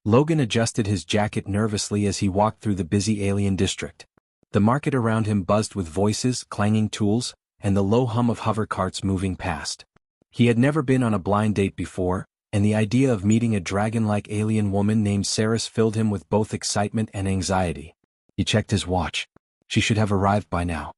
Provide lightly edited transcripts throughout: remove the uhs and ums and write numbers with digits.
Logan adjusted his jacket nervously as he walked through the busy alien district. The market around him buzzed with voices, clanging tools, and the low hum of hover carts moving past. He had never been on a blind date before, and the idea of meeting a dragon-like alien woman named Saris filled him with both excitement and anxiety. He checked his watch. She should have arrived by now.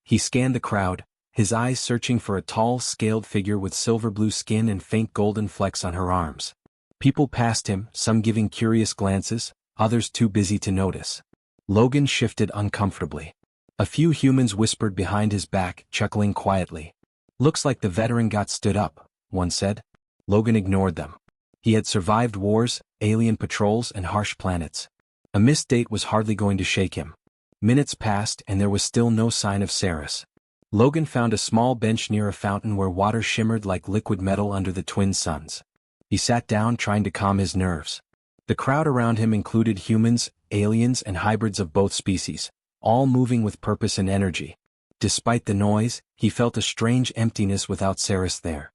He scanned the crowd, his eyes searching for a tall, scaled figure with silver-blue skin and faint golden flecks on her arms. People passed him, some giving curious glances, others too busy to notice. Logan shifted uncomfortably. A few humans whispered behind his back, chuckling quietly. "Looks like the veteran got stood up," one said. Logan ignored them. He had survived wars, alien patrols, and harsh planets. A missed date was hardly going to shake him. Minutes passed and there was still no sign of Saris. Logan found a small bench near a fountain where water shimmered like liquid metal under the twin suns. He sat down trying to calm his nerves. The crowd around him included humans, aliens, and hybrids of both species, all moving with purpose and energy. Despite the noise, he felt a strange emptiness without Saris there.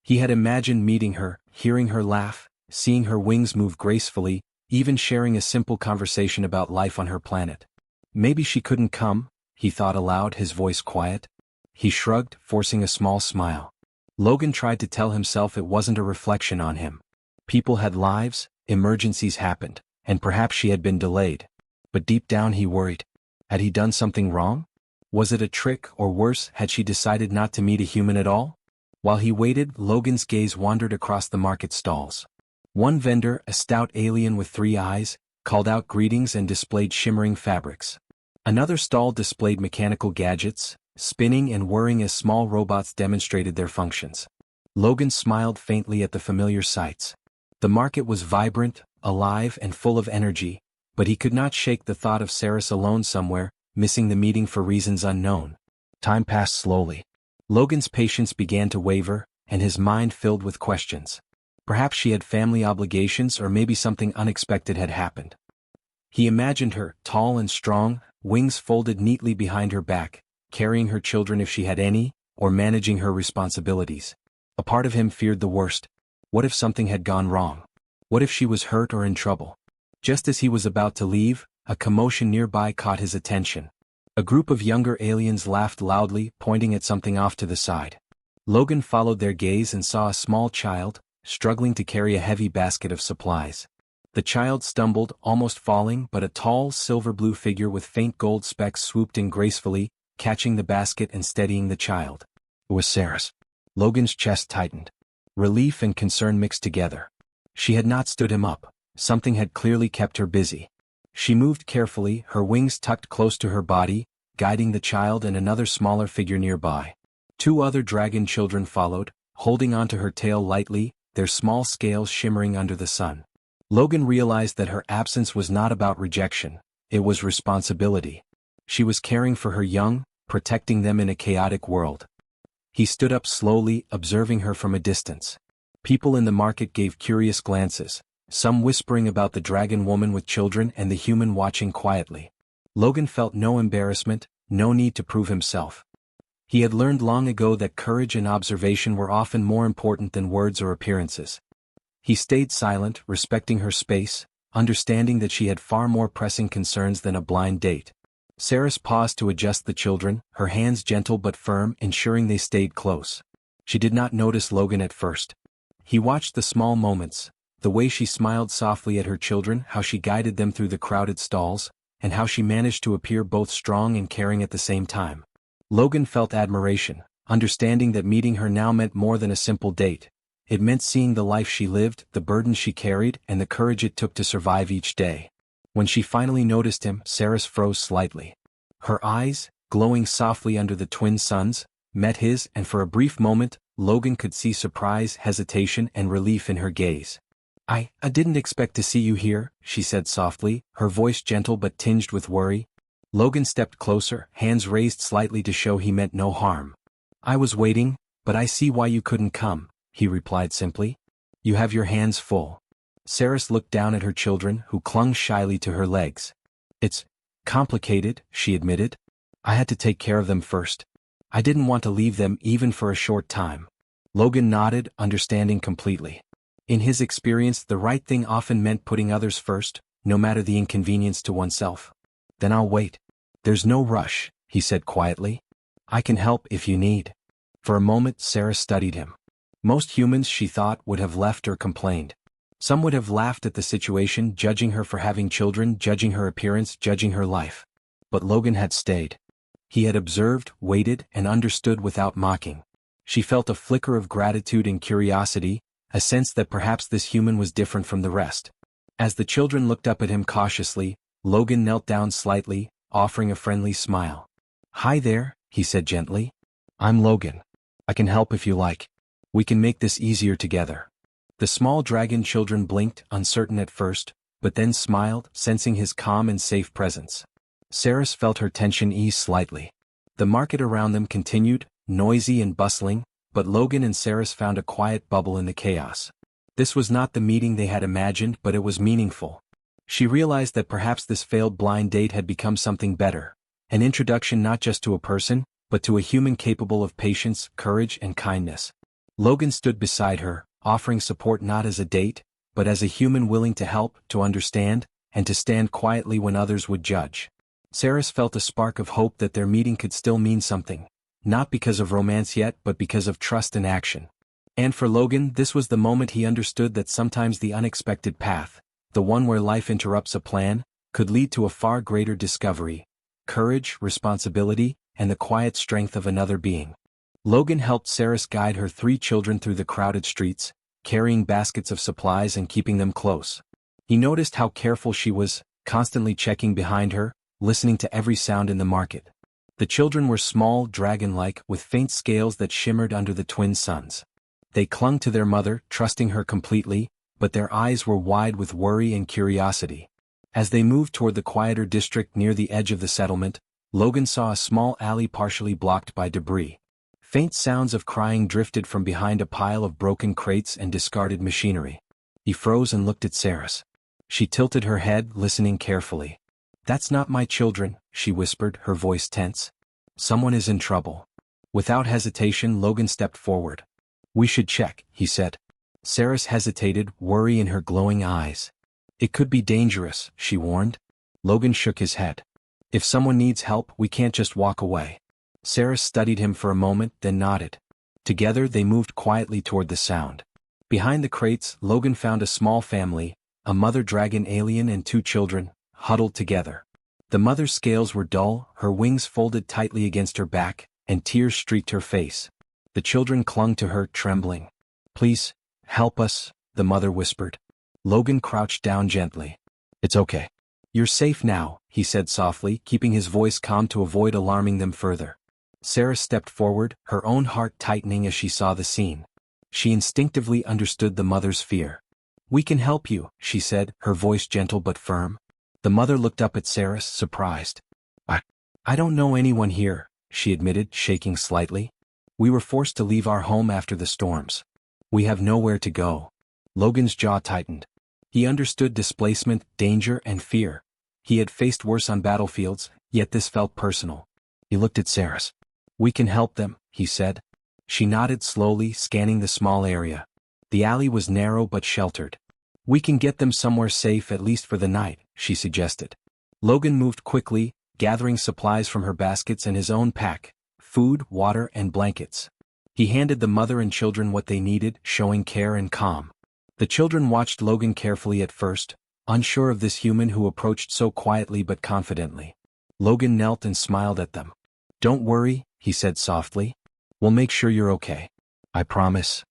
He had imagined meeting her, hearing her laugh, seeing her wings move gracefully, even sharing a simple conversation about life on her planet. Maybe she couldn't come, he thought aloud, his voice quiet. He shrugged, forcing a small smile. Logan tried to tell himself it wasn't a reflection on him. People had lives, emergencies happened, and perhaps she had been delayed. But deep down he worried. Had he done something wrong? Was it a trick, or worse, had she decided not to meet a human at all? While he waited, Logan's gaze wandered across the market stalls. One vendor, a stout alien with 3 eyes, called out greetings and displayed shimmering fabrics. Another stall displayed mechanical gadgets, spinning and whirring as small robots demonstrated their functions. Logan smiled faintly at the familiar sights. The market was vibrant, alive, and full of energy, but he could not shake the thought of Saris alone somewhere, missing the meeting for reasons unknown. Time passed slowly. Logan's patience began to waver, and his mind filled with questions. Perhaps she had family obligations, or maybe something unexpected had happened. He imagined her, tall and strong, wings folded neatly behind her back, carrying her children if she had any, or managing her responsibilities. A part of him feared the worst. What if something had gone wrong? What if she was hurt or in trouble? Just as he was about to leave, a commotion nearby caught his attention. A group of younger aliens laughed loudly, pointing at something off to the side. Logan followed their gaze and saw a small child, struggling to carry a heavy basket of supplies. The child stumbled, almost falling, but a tall, silver-blue figure with faint gold specks swooped in gracefully, catching the basket and steadying the child. It was Saris. Logan's chest tightened. Relief and concern mixed together. She had not stood him up. Something had clearly kept her busy. She moved carefully, her wings tucked close to her body, guiding the child and another smaller figure nearby. 2 other dragon children followed, holding onto her tail lightly, their small scales shimmering under the sun. Logan realized that her absence was not about rejection, it was responsibility. She was caring for her young, protecting them in a chaotic world. He stood up slowly, observing her from a distance. People in the market gave curious glances, some whispering about the dragon woman with children and the human watching quietly. Logan felt no embarrassment, no need to prove himself. He had learned long ago that courage and observation were often more important than words or appearances. He stayed silent, respecting her space, understanding that she had far more pressing concerns than a blind date. Saris paused to adjust the children, her hands gentle but firm, ensuring they stayed close. She did not notice Logan at first. He watched the small moments, the way she smiled softly at her children, how she guided them through the crowded stalls, and how she managed to appear both strong and caring at the same time. Logan felt admiration, understanding that meeting her now meant more than a simple date. It meant seeing the life she lived, the burdens she carried, and the courage it took to survive each day. When she finally noticed him, Saris froze slightly. Her eyes, glowing softly under the twin suns, met his, and for a brief moment, Logan could see surprise, hesitation, and relief in her gaze. I didn't expect to see you here," she said softly, her voice gentle but tinged with worry. Logan stepped closer, hands raised slightly to show he meant no harm. "I was waiting, but I see why you couldn't come," he replied simply. "You have your hands full." Saris looked down at her children, who clung shyly to her legs. "It's complicated," she admitted. "I had to take care of them first. I didn't want to leave them even for a short time." Logan nodded, understanding completely. In his experience, the right thing often meant putting others first, no matter the inconvenience to oneself. Then I'll wait. There's no rush, he said quietly. I can help if you need. For a moment Sarah studied him. Most humans, she thought, would have left or complained. Some would have laughed at the situation, judging her for having children, judging her appearance, judging her life. But Logan had stayed. He had observed, waited, and understood without mocking. She felt a flicker of gratitude and curiosity, a sense that perhaps this human was different from the rest. As the children looked up at him cautiously, Logan knelt down slightly, offering a friendly smile. Hi there, he said gently. I'm Logan. I can help if you like. We can make this easier together. The small dragon children blinked, uncertain at first, but then smiled, sensing his calm and safe presence. Saris felt her tension ease slightly. The market around them continued, noisy and bustling, but Logan and Saris found a quiet bubble in the chaos. This was not the meeting they had imagined, but it was meaningful. She realized that perhaps this failed blind date had become something better, an introduction not just to a person, but to a human capable of patience, courage, and kindness. Logan stood beside her, offering support not as a date, but as a human willing to help, to understand, and to stand quietly when others would judge. Saris felt a spark of hope that their meeting could still mean something, not because of romance yet, but because of trust and action. And for Logan, this was the moment he understood that sometimes the unexpected path, the one where life interrupts a plan, could lead to a far greater discovery: courage, responsibility, and the quiet strength of another being. Logan helped Saris guide her 3 children through the crowded streets, carrying baskets of supplies and keeping them close. He noticed how careful she was, constantly checking behind her, listening to every sound in the market. The children were small, dragon-like, with faint scales that shimmered under the twin suns. They clung to their mother, trusting her completely, but their eyes were wide with worry and curiosity. As they moved toward the quieter district near the edge of the settlement, Logan saw a small alley partially blocked by debris. Faint sounds of crying drifted from behind a pile of broken crates and discarded machinery. He froze and looked at Saris. She tilted her head, listening carefully. That's not my children, she whispered, her voice tense. Someone is in trouble. Without hesitation, Logan stepped forward. We should check, he said. Saris hesitated, worry in her glowing eyes. It could be dangerous, she warned. Logan shook his head. If someone needs help, we can't just walk away. Saris studied him for a moment, then nodded. Together they moved quietly toward the sound. Behind the crates, Logan found a small family, a mother dragon alien and 2 children, huddled together. The mother's scales were dull, her wings folded tightly against her back, and tears streaked her face. The children clung to her, trembling. Please, help us, the mother whispered. Logan crouched down gently. It's okay. You're safe now, he said softly, keeping his voice calm to avoid alarming them further. Sarah stepped forward, her own heart tightening as she saw the scene. She instinctively understood the mother's fear. We can help you, she said, her voice gentle but firm. The mother looked up at Saris, surprised. I don't know anyone here, she admitted, shaking slightly. We were forced to leave our home after the storms. We have nowhere to go. Logan's jaw tightened. He understood displacement, danger, and fear. He had faced worse on battlefields, yet this felt personal. He looked at Saris. We can help them, he said. She nodded slowly, scanning the small area. The alley was narrow but sheltered. We can get them somewhere safe, at least for the night, she suggested. Logan moved quickly, gathering supplies from her baskets and his own pack: food, water, and blankets. He handed the mother and children what they needed, showing care and calm. The children watched Logan carefully at first, unsure of this human who approached so quietly but confidently. Logan knelt and smiled at them. Don't worry, he said softly. We'll make sure you're okay. I promise.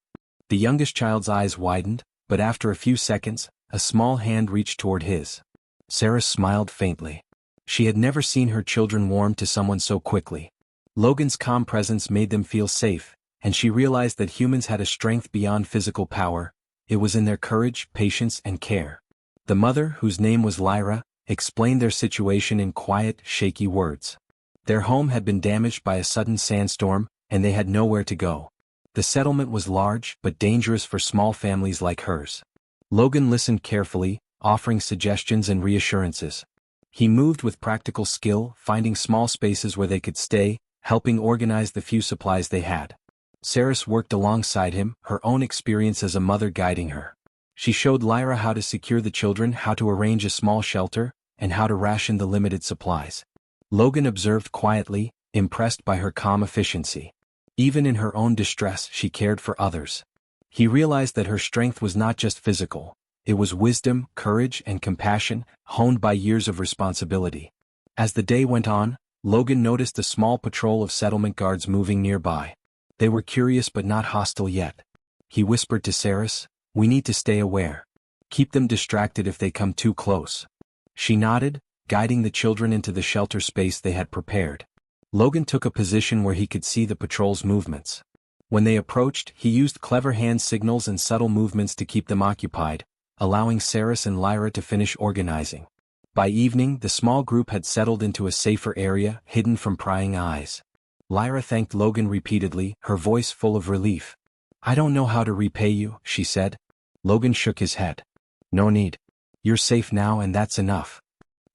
The youngest child's eyes widened, but after a few seconds, a small hand reached toward his. Sarah smiled faintly. She had never seen her children warm to someone so quickly. Logan's calm presence made them feel safe, and she realized that humans had a strength beyond physical power. It was in their courage, patience, and care. The mother, whose name was Lyra, explained their situation in quiet, shaky words. Their home had been damaged by a sudden sandstorm, and they had nowhere to go. The settlement was large, but dangerous for small families like hers. Logan listened carefully, offering suggestions and reassurances. He moved with practical skill, finding small spaces where they could stay, helping organize the few supplies they had. Saris worked alongside him, her own experience as a mother guiding her. She showed Lyra how to secure the children, how to arrange a small shelter, and how to ration the limited supplies. Logan observed quietly, impressed by her calm efficiency. Even in her own distress, she cared for others. He realized that her strength was not just physical. It was wisdom, courage, and compassion, honed by years of responsibility. As the day went on, Logan noticed a small patrol of settlement guards moving nearby. They were curious but not hostile yet. He whispered to Saris, "We need to stay aware. Keep them distracted if they come too close." She nodded, guiding the children into the shelter space they had prepared. Logan took a position where he could see the patrol's movements. When they approached, he used clever hand signals and subtle movements to keep them occupied, allowing Saris and Lyra to finish organizing. By evening, the small group had settled into a safer area, hidden from prying eyes. Lyra thanked Logan repeatedly, her voice full of relief. "I don't know how to repay you," she said. Logan shook his head. "No need. You're safe now and that's enough."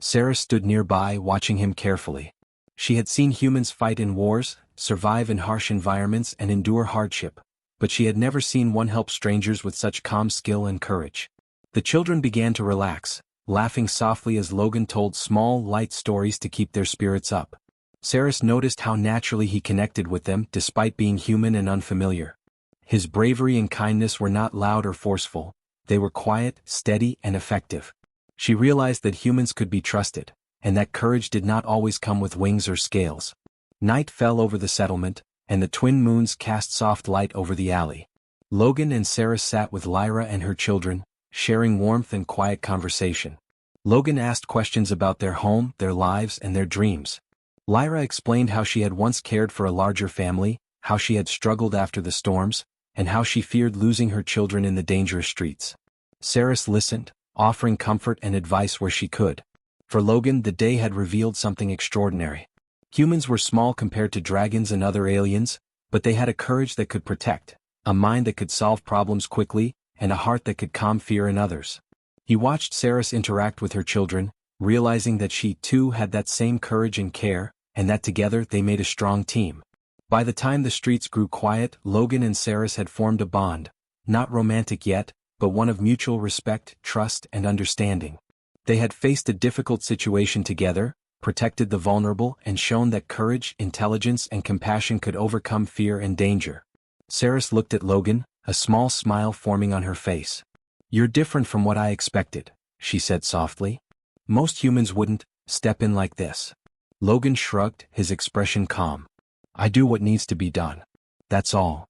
Saris stood nearby, watching him carefully. She had seen humans fight in wars, survive in harsh environments and endure hardship, but she had never seen one help strangers with such calm skill and courage. The children began to relax, laughing softly as Logan told small, light stories to keep their spirits up. Saris noticed how naturally he connected with them despite being human and unfamiliar. His bravery and kindness were not loud or forceful, they were quiet, steady, and effective. She realized that humans could be trusted, and that courage did not always come with wings or scales. Night fell over the settlement, and the twin moons cast soft light over the alley. Logan and Saris sat with Lyra and her children, sharing warmth and quiet conversation. Logan asked questions about their home, their lives, and their dreams. Lyra explained how she had once cared for a larger family, how she had struggled after the storms, and how she feared losing her children in the dangerous streets. Saris listened, offering comfort and advice where she could. For Logan, the day had revealed something extraordinary. Humans were small compared to dragons and other aliens, but they had a courage that could protect, a mind that could solve problems quickly, and a heart that could calm fear in others. He watched Saris interact with her children, realizing that she too had that same courage and care, and that together they made a strong team. By the time the streets grew quiet, Logan and Saris had formed a bond, not romantic yet, but one of mutual respect, trust, and understanding. They had faced a difficult situation together, protected the vulnerable, and shown that courage, intelligence, and compassion could overcome fear and danger. Saris looked at Logan, a small smile forming on her face. "You're different from what I expected," she said softly. "Most humans wouldn't step in like this." Logan shrugged, his expression calm. "I do what needs to be done. That's all."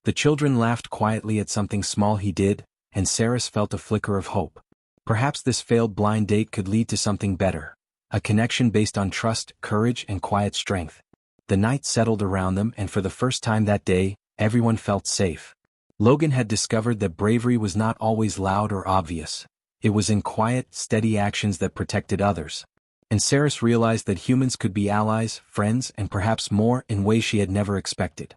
The children laughed quietly at something small he did, and Saris felt a flicker of hope. Perhaps this failed blind date could lead to something better, a connection based on trust, courage, and quiet strength. The night settled around them, and for the first time that day, everyone felt safe. Logan had discovered that bravery was not always loud or obvious. It was in quiet, steady actions that protected others. And Saris realized that humans could be allies, friends, and perhaps more in ways she had never expected.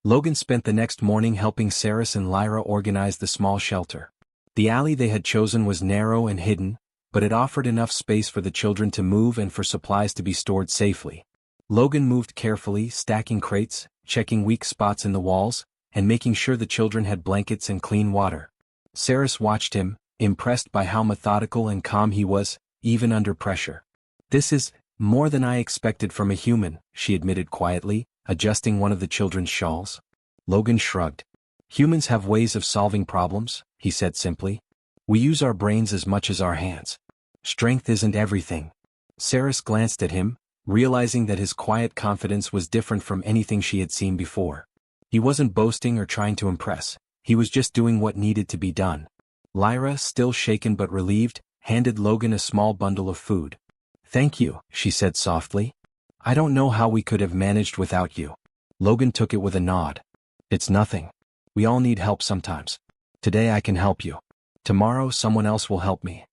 Logan spent the next morning helping Saris and Lyra organize the small shelter. The alley they had chosen was narrow and hidden, but it offered enough space for the children to move and for supplies to be stored safely. Logan moved carefully, stacking crates, checking weak spots in the walls, and making sure the children had blankets and clean water. Saris watched him, impressed by how methodical and calm he was, even under pressure. "This is more than I expected from a human," she admitted quietly, adjusting one of the children's shawls. Logan shrugged. "Humans have ways of solving problems," he said simply. "We use our brains as much as our hands. Strength isn't everything." Saris glanced at him, realizing that his quiet confidence was different from anything she had seen before. He wasn't boasting or trying to impress, he was just doing what needed to be done. Lyra, still shaken but relieved, handed Logan a small bundle of food. "Thank you," she said softly. "I don't know how we could have managed without you." Logan took it with a nod. "It's nothing. We all need help sometimes. Today I can help you. Tomorrow someone else will help me."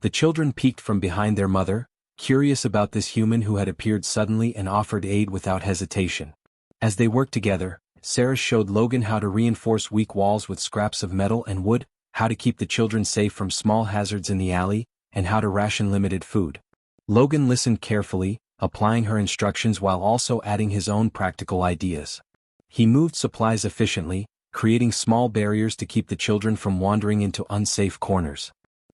The children peeked from behind their mother, curious about this human who had appeared suddenly and offered aid without hesitation. As they worked together, Saris showed Logan how to reinforce weak walls with scraps of metal and wood, how to keep the children safe from small hazards in the alley, and how to ration limited food. Logan listened carefully, applying her instructions while also adding his own practical ideas. He moved supplies efficiently, creating small barriers to keep the children from wandering into unsafe corners.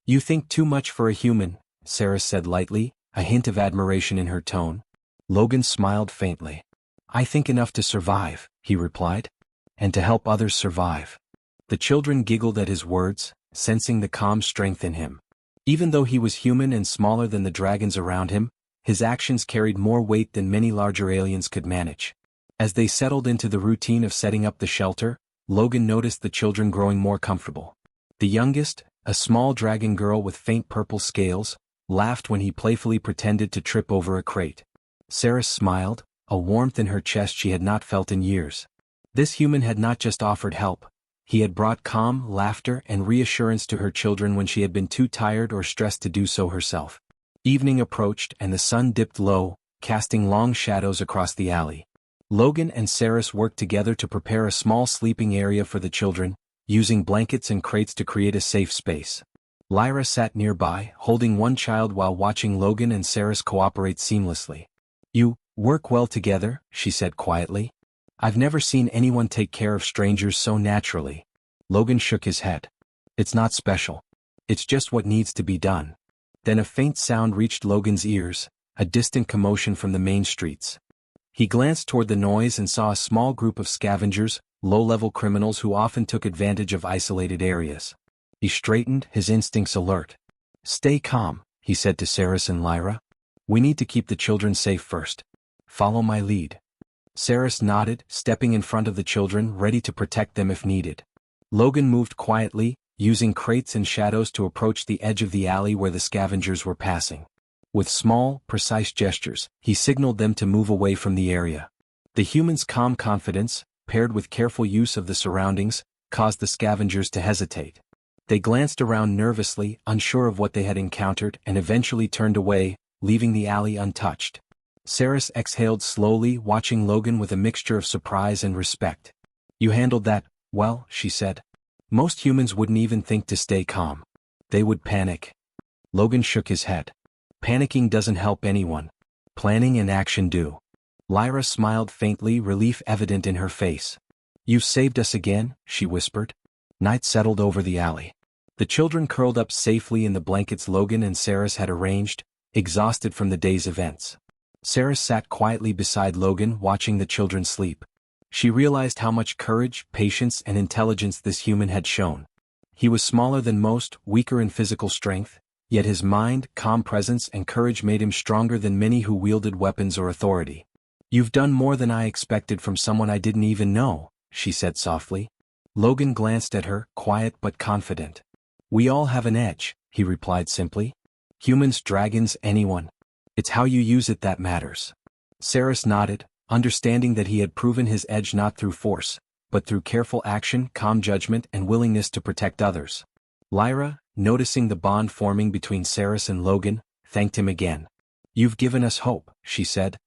"You think too much for a human," Sarah said lightly, a hint of admiration in her tone. Logan smiled faintly. "I think enough to survive," he replied. "And to help others survive." The children giggled at his words, sensing the calm strength in him. Even though he was human and smaller than the dragons around him, his actions carried more weight than many larger aliens could manage. As they settled into the routine of setting up the shelter, Logan noticed the children growing more comfortable. The youngest, a small dragon girl with faint purple scales, laughed when he playfully pretended to trip over a crate. Sarah smiled, a warmth in her chest she had not felt in years. This human had not just offered help. He had brought calm, laughter, and reassurance to her children when she had been too tired or stressed to do so herself. Evening approached and the sun dipped low, casting long shadows across the alley. Logan and Saris worked together to prepare a small sleeping area for the children, using blankets and crates to create a safe space. Lyra sat nearby, holding one child while watching Logan and Saris cooperate seamlessly. "You work well together," she said quietly. "I've never seen anyone take care of strangers so naturally." Logan shook his head. "It's not special. It's just what needs to be done." Then a faint sound reached Logan's ears, a distant commotion from the main streets. He glanced toward the noise and saw a small group of scavengers, low-level criminals who often took advantage of isolated areas. He straightened, his instincts alert. "Stay calm," he said to Saris and Lyra. "We need to keep the children safe first. Follow my lead." Saris nodded, stepping in front of the children, ready to protect them if needed. Logan moved quietly, using crates and shadows to approach the edge of the alley where the scavengers were passing. With small, precise gestures, he signaled them to move away from the area. The humans' calm confidence, paired with careful use of the surroundings, caused the scavengers to hesitate. They glanced around nervously, unsure of what they had encountered, and eventually turned away, leaving the alley untouched. Saris exhaled slowly, watching Logan with a mixture of surprise and respect. "You handled that well," she said. "Most humans wouldn't even think to stay calm. They would panic." Logan shook his head. "Panicking doesn't help anyone. Planning and action do." Lyra smiled faintly, relief evident in her face. "You've saved us again," she whispered. Night settled over the alley. The children curled up safely in the blankets Logan and Saris had arranged, exhausted from the day's events. Saris sat quietly beside Logan, watching the children sleep. She realized how much courage, patience, and intelligence this human had shown. He was smaller than most, weaker in physical strength, yet his mind, calm presence, and courage made him stronger than many who wielded weapons or authority. "You've done more than I expected from someone I didn't even know," she said softly. Logan glanced at her, quiet but confident. "We all have an edge," he replied simply. "Humans, dragons, anyone. It's how you use it that matters." Saris nodded, understanding that he had proven his edge not through force, but through careful action, calm judgment, and willingness to protect others. Lyra, noticing the bond forming between Saris and Logan, thanked him again. "You've given us hope," she said.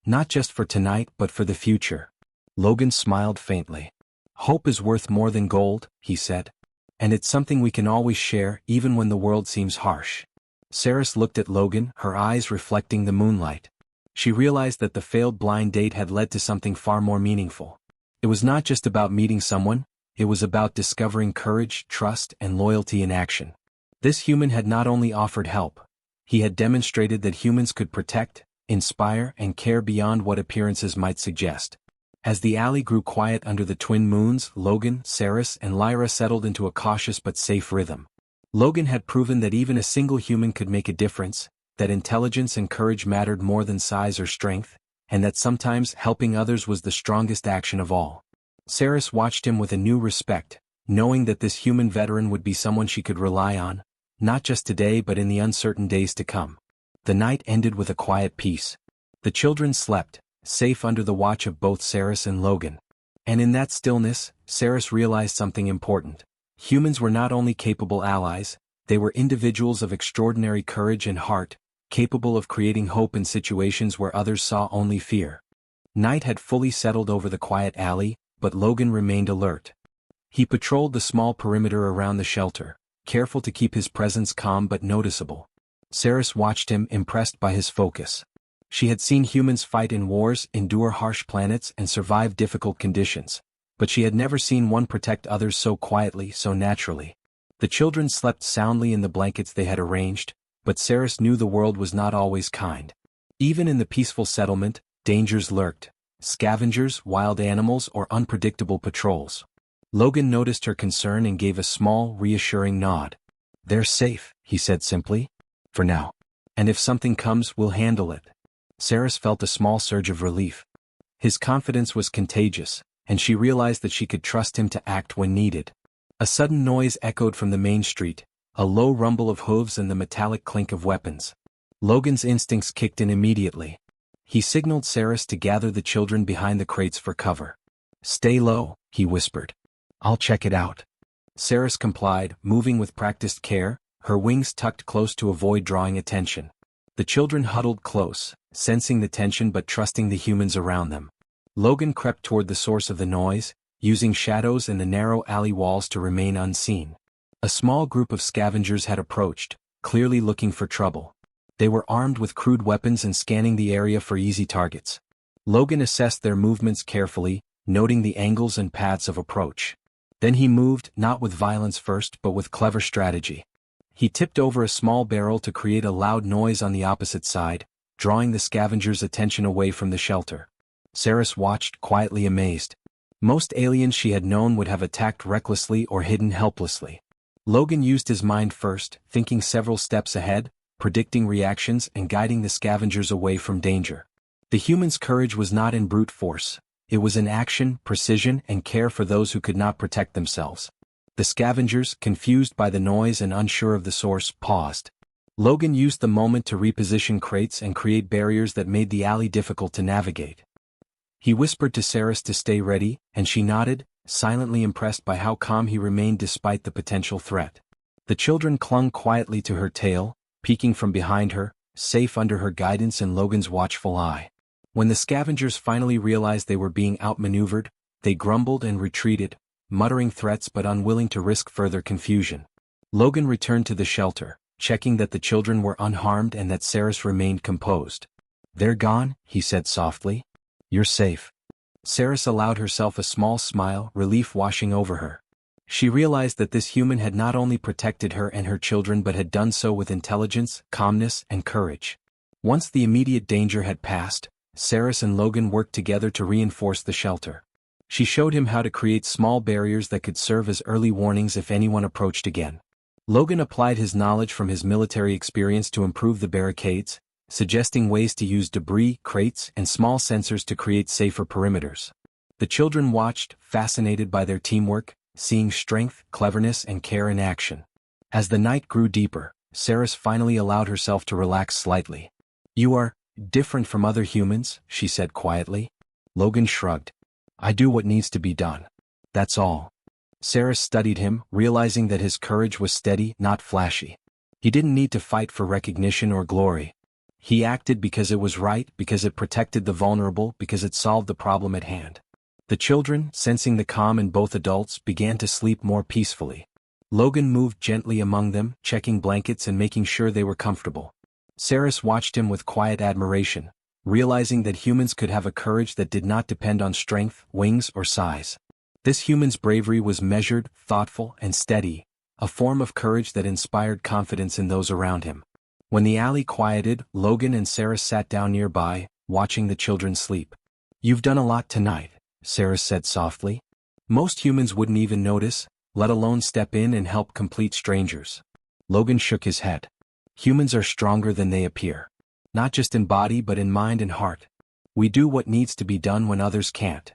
"Not just for tonight but for the future." Logan smiled faintly. "Hope is worth more than gold," he said. "And it's something we can always share, even when the world seems harsh." Saris looked at Logan, her eyes reflecting the moonlight. She realized that the failed blind date had led to something far more meaningful. It was not just about meeting someone, it was about discovering courage, trust, and loyalty in action. This human had not only offered help, he had demonstrated that humans could protect, inspire, and care beyond what appearances might suggest. As the alley grew quiet under the twin moons, Logan, Saris, and Lyra settled into a cautious but safe rhythm. Logan had proven that even a single human could make a difference, that intelligence and courage mattered more than size or strength, and that sometimes helping others was the strongest action of all. Saris watched him with a new respect, knowing that this human veteran would be someone she could rely on, not just today but in the uncertain days to come. The night ended with a quiet peace. The children slept, safe under the watch of both Saris and Logan. And in that stillness, Saris realized something important. Humans were not only capable allies, they were individuals of extraordinary courage and heart, capable of creating hope in situations where others saw only fear. Night had fully settled over the quiet alley, but Logan remained alert. He patrolled the small perimeter around the shelter, careful to keep his presence calm but noticeable. Saris watched him, impressed by his focus. She had seen humans fight in wars, endure harsh planets, and survive difficult conditions, but she had never seen one protect others so quietly, so naturally. The children slept soundly in the blankets they had arranged, but Saris knew the world was not always kind. Even in the peaceful settlement, dangers lurked: scavengers, wild animals, or unpredictable patrols. Logan noticed her concern and gave a small, reassuring nod. "They're safe," he said simply. "For now. And if something comes, we'll handle it." Saris felt a small surge of relief. His confidence was contagious, and she realized that she could trust him to act when needed. A sudden noise echoed from the main street, a low rumble of hooves and the metallic clink of weapons. Logan's instincts kicked in immediately. He signaled Saris to gather the children behind the crates for cover. "Stay low," he whispered. "I'll check it out." Saris complied, moving with practiced care, her wings tucked close to avoid drawing attention. The children huddled close, sensing the tension but trusting the humans around them. Logan crept toward the source of the noise, using shadows and the narrow alley walls to remain unseen. A small group of scavengers had approached, clearly looking for trouble. They were armed with crude weapons and scanning the area for easy targets. Logan assessed their movements carefully, noting the angles and paths of approach. Then he moved, not with violence first but with clever strategy. He tipped over a small barrel to create a loud noise on the opposite side, drawing the scavengers' attention away from the shelter. Saris watched, quietly amazed. Most aliens she had known would have attacked recklessly or hidden helplessly. Logan used his mind first, thinking several steps ahead, predicting reactions and guiding the scavengers away from danger. The humans' courage was not in brute force. It was in action, precision, and care for those who could not protect themselves. The scavengers, confused by the noise and unsure of the source, paused. Logan used the moment to reposition crates and create barriers that made the alley difficult to navigate. He whispered to Saris to stay ready, and she nodded, silently impressed by how calm he remained despite the potential threat. The children clung quietly to her tail, peeking from behind her, safe under her guidance and Logan's watchful eye. When the scavengers finally realized they were being outmaneuvered, they grumbled and retreated, muttering threats but unwilling to risk further confusion. Logan returned to the shelter, checking that the children were unharmed and that Saris remained composed. "They're gone," he said softly. "You're safe." Saris allowed herself a small smile, relief washing over her. She realized that this human had not only protected her and her children but had done so with intelligence, calmness, and courage. Once the immediate danger had passed, Saris and Logan worked together to reinforce the shelter. She showed him how to create small barriers that could serve as early warnings if anyone approached again. Logan applied his knowledge from his military experience to improve the barricades, suggesting ways to use debris, crates, and small sensors to create safer perimeters. The children watched, fascinated by their teamwork, seeing strength, cleverness, and care in action. As the night grew deeper, Saris finally allowed herself to relax slightly. "You are different from other humans," she said quietly. Logan shrugged. "I do what needs to be done. That's all." Saris studied him, realizing that his courage was steady, not flashy. He didn't need to fight for recognition or glory. He acted because it was right, because it protected the vulnerable, because it solved the problem at hand. The children, sensing the calm in both adults, began to sleep more peacefully. Logan moved gently among them, checking blankets and making sure they were comfortable. Saris watched him with quiet admiration, realizing that humans could have a courage that did not depend on strength, wings, or size. This human's bravery was measured, thoughtful, and steady, a form of courage that inspired confidence in those around him. When the alley quieted, Logan and Saris sat down nearby, watching the children sleep. "You've done a lot tonight," Saris said softly. "Most humans wouldn't even notice, let alone step in and help complete strangers." Logan shook his head. "Humans are stronger than they appear. Not just in body but in mind and heart. We do what needs to be done when others can't."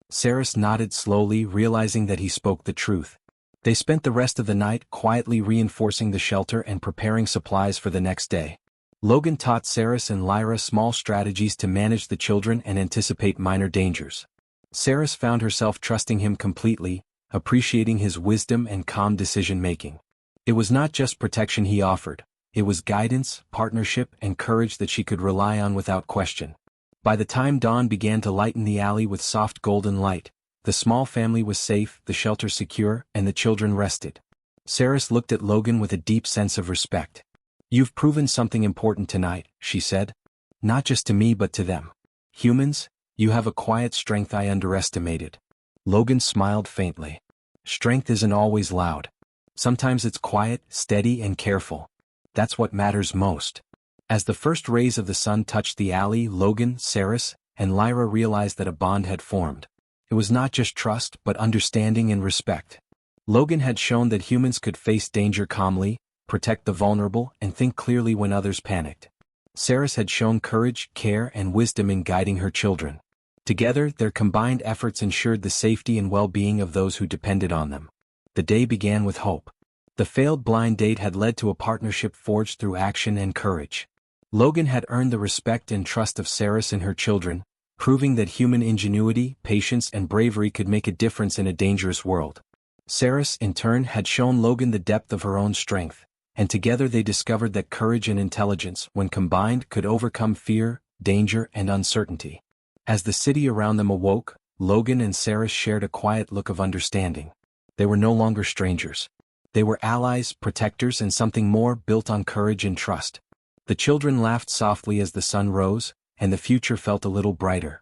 Saris nodded slowly, realizing that he spoke the truth. They spent the rest of the night quietly reinforcing the shelter and preparing supplies for the next day. Logan taught Saris and Lyra small strategies to manage the children and anticipate minor dangers. Saris found herself trusting him completely, appreciating his wisdom and calm decision-making. It was not just protection he offered. It was guidance, partnership, and courage that she could rely on without question. By the time dawn began to lighten the alley with soft golden light, the small family was safe, the shelter secure, and the children rested. Saris looked at Logan with a deep sense of respect. "You've proven something important tonight," she said. "Not just to me but to them. Humans, you have a quiet strength I underestimated." Logan smiled faintly. Strength isn't always loud. Sometimes it's quiet, steady, and careful. That's what matters most. As the first rays of the sun touched the alley, Logan, Saris, and Lyra realized that a bond had formed. It was not just trust, but understanding and respect. Logan had shown that humans could face danger calmly, protect the vulnerable, and think clearly when others panicked. Saris had shown courage, care, and wisdom in guiding her children. Together, their combined efforts ensured the safety and well-being of those who depended on them. The day began with hope. The failed blind date had led to a partnership forged through action and courage. Logan had earned the respect and trust of Saris and her children, proving that human ingenuity, patience, and bravery could make a difference in a dangerous world. Saris, in turn, had shown Logan the depth of her own strength, and together they discovered that courage and intelligence, when combined, could overcome fear, danger, and uncertainty. As the city around them awoke, Logan and Saris shared a quiet look of understanding. They were no longer strangers. They were allies, protectors, and something more, built on courage and trust. The children laughed softly as the sun rose, and the future felt a little brighter.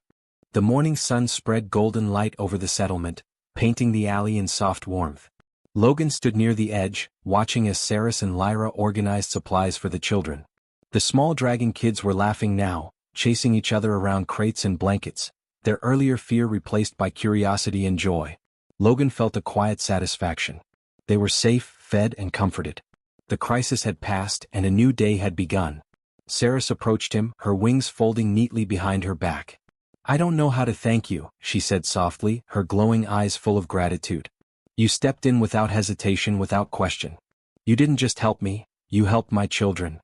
The morning sun spread golden light over the settlement, painting the alley in soft warmth. Logan stood near the edge, watching as Saris and Lyra organized supplies for the children. The small dragon kids were laughing now, chasing each other around crates and blankets, their earlier fear replaced by curiosity and joy. Logan felt a quiet satisfaction. They were safe, fed, and comforted. The crisis had passed and a new day had begun. Saris approached him, her wings folding neatly behind her back. "I don't know how to thank you," she said softly, her glowing eyes full of gratitude. "You stepped in without hesitation, without question. You didn't just help me, you helped my children."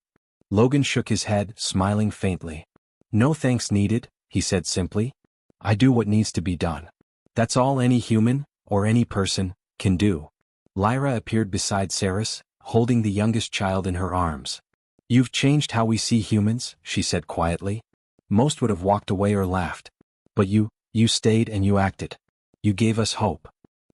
Logan shook his head, smiling faintly. "No thanks needed," he said simply. "I do what needs to be done. That's all any human, or any person, can do." Lyra appeared beside Saris, holding the youngest child in her arms. "You've changed how we see humans," she said quietly. "Most would have walked away or laughed. But you stayed and you acted. You gave us hope."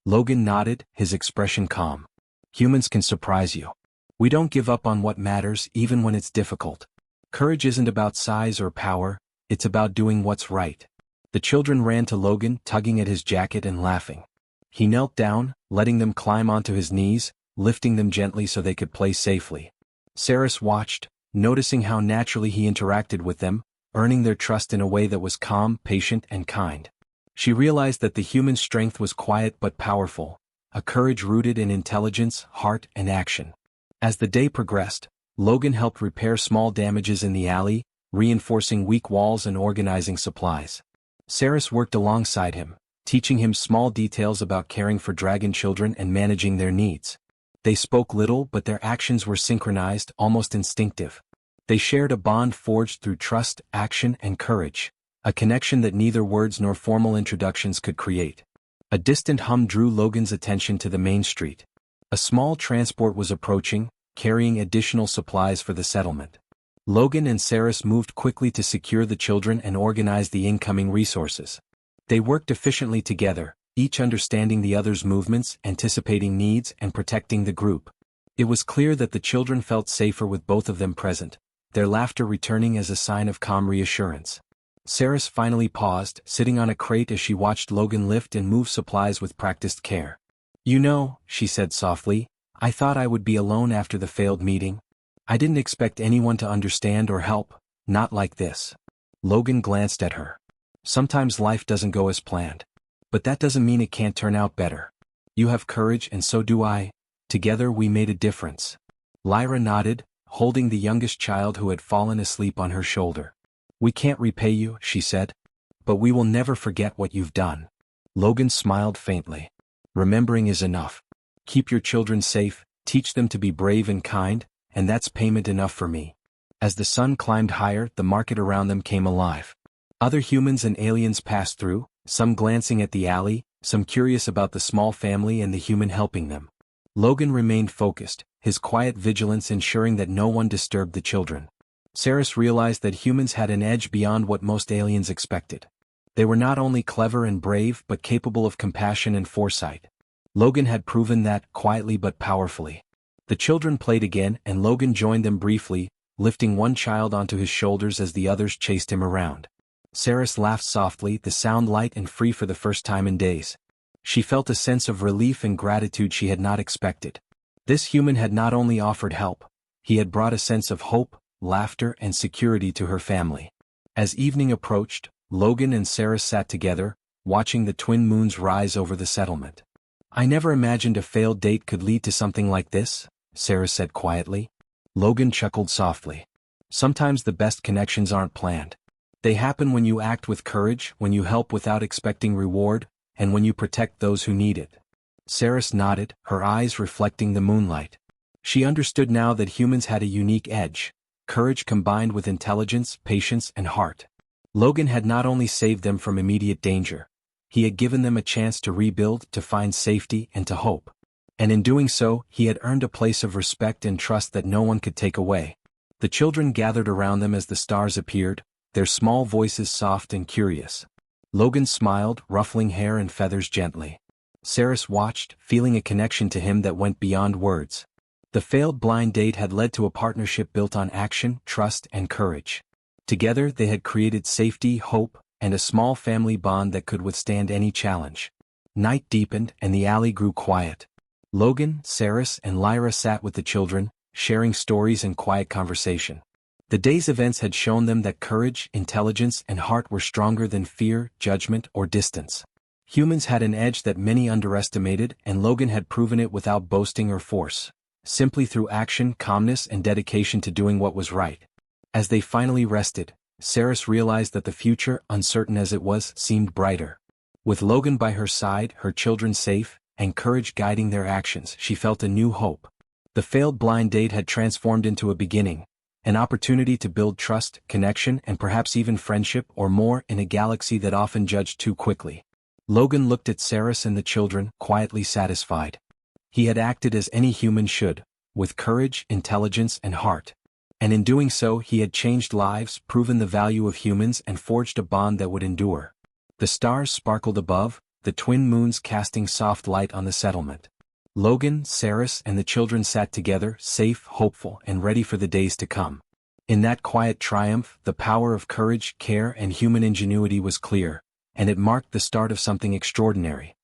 Logan nodded, his expression calm. "Humans can surprise you. We don't give up on what matters, even when it's difficult. Courage isn't about size or power, it's about doing what's right." The children ran to Logan, tugging at his jacket and laughing. He knelt down, letting them climb onto his knees, lifting them gently so they could play safely. Saris watched, noticing how naturally he interacted with them, earning their trust in a way that was calm, patient, and kind. She realized that the human strength was quiet but powerful, a courage rooted in intelligence, heart, and action. As the day progressed, Logan helped repair small damages in the alley, reinforcing weak walls and organizing supplies. Saris worked alongside him, teaching him small details about caring for dragon children and managing their needs. They spoke little, but their actions were synchronized, almost instinctive. They shared a bond forged through trust, action, and courage, a connection that neither words nor formal introductions could create. A distant hum drew Logan's attention to the main street. A small transport was approaching, carrying additional supplies for the settlement. Logan and Saris moved quickly to secure the children and organize the incoming resources. They worked efficiently together, each understanding the other's movements, anticipating needs, and protecting the group. It was clear that the children felt safer with both of them present, their laughter returning as a sign of calm reassurance. Saris finally paused, sitting on a crate as she watched Logan lift and move supplies with practiced care. "You know," she said softly, "I thought I would be alone after the failed meeting. I didn't expect anyone to understand or help, not like this." Logan glanced at her. "Sometimes life doesn't go as planned. But that doesn't mean it can't turn out better. You have courage and so do I. Together we made a difference." Lyra nodded, holding the youngest child who had fallen asleep on her shoulder. "We can't repay you," she said. "But we will never forget what you've done." Logan smiled faintly. "Remembering is enough. Keep your children safe, teach them to be brave and kind, and that's payment enough for me." As the sun climbed higher, the market around them came alive. Other humans and aliens passed through, some glancing at the alley, some curious about the small family and the human helping them. Logan remained focused, his quiet vigilance ensuring that no one disturbed the children. Saris realized that humans had an edge beyond what most aliens expected. They were not only clever and brave but capable of compassion and foresight. Logan had proven that, quietly but powerfully. The children played again and Logan joined them briefly, lifting one child onto his shoulders as the others chased him around. Saris laughed softly, the sound light and free for the first time in days. She felt a sense of relief and gratitude she had not expected. This human had not only offered help, he had brought a sense of hope, laughter and security to her family. As evening approached, Logan and Sarah sat together, watching the twin moons rise over the settlement. "I never imagined a failed date could lead to something like this," Sarah said quietly. Logan chuckled softly. "Sometimes the best connections aren't planned. They happen when you act with courage, when you help without expecting reward, and when you protect those who need it." Sarah nodded, her eyes reflecting the moonlight. She understood now that humans had a unique edge, courage combined with intelligence, patience, and heart. Logan had not only saved them from immediate danger, he had given them a chance to rebuild, to find safety, and to hope. And in doing so, he had earned a place of respect and trust that no one could take away. The children gathered around them as the stars appeared, their small voices soft and curious. Logan smiled, ruffling hair and feathers gently. Sarah watched, feeling a connection to him that went beyond words. The failed blind date had led to a partnership built on action, trust, and courage. Together they had created safety, hope, and a small family bond that could withstand any challenge. Night deepened and the alley grew quiet. Logan, Sarah, and Lyra sat with the children, sharing stories and quiet conversation. The day's events had shown them that courage, intelligence, and heart were stronger than fear, judgment, or distance. Humans had an edge that many underestimated, and Logan had proven it without boasting or force, simply through action, calmness, and dedication to doing what was right. As they finally rested, Sarah realized that the future, uncertain as it was, seemed brighter. With Logan by her side, her children safe, and courage guiding their actions, she felt a new hope. The failed blind date had transformed into a beginning, an opportunity to build trust, connection, and perhaps even friendship or more in a galaxy that often judged too quickly. Logan looked at Sarah and the children, quietly satisfied. He had acted as any human should, with courage, intelligence, and heart. And in doing so he had changed lives, proven the value of humans, and forged a bond that would endure. The stars sparkled above, the twin moons casting soft light on the settlement. Logan, Sarah, and the children sat together, safe, hopeful, and ready for the days to come. In that quiet triumph, the power of courage, care, and human ingenuity was clear, and it marked the start of something extraordinary.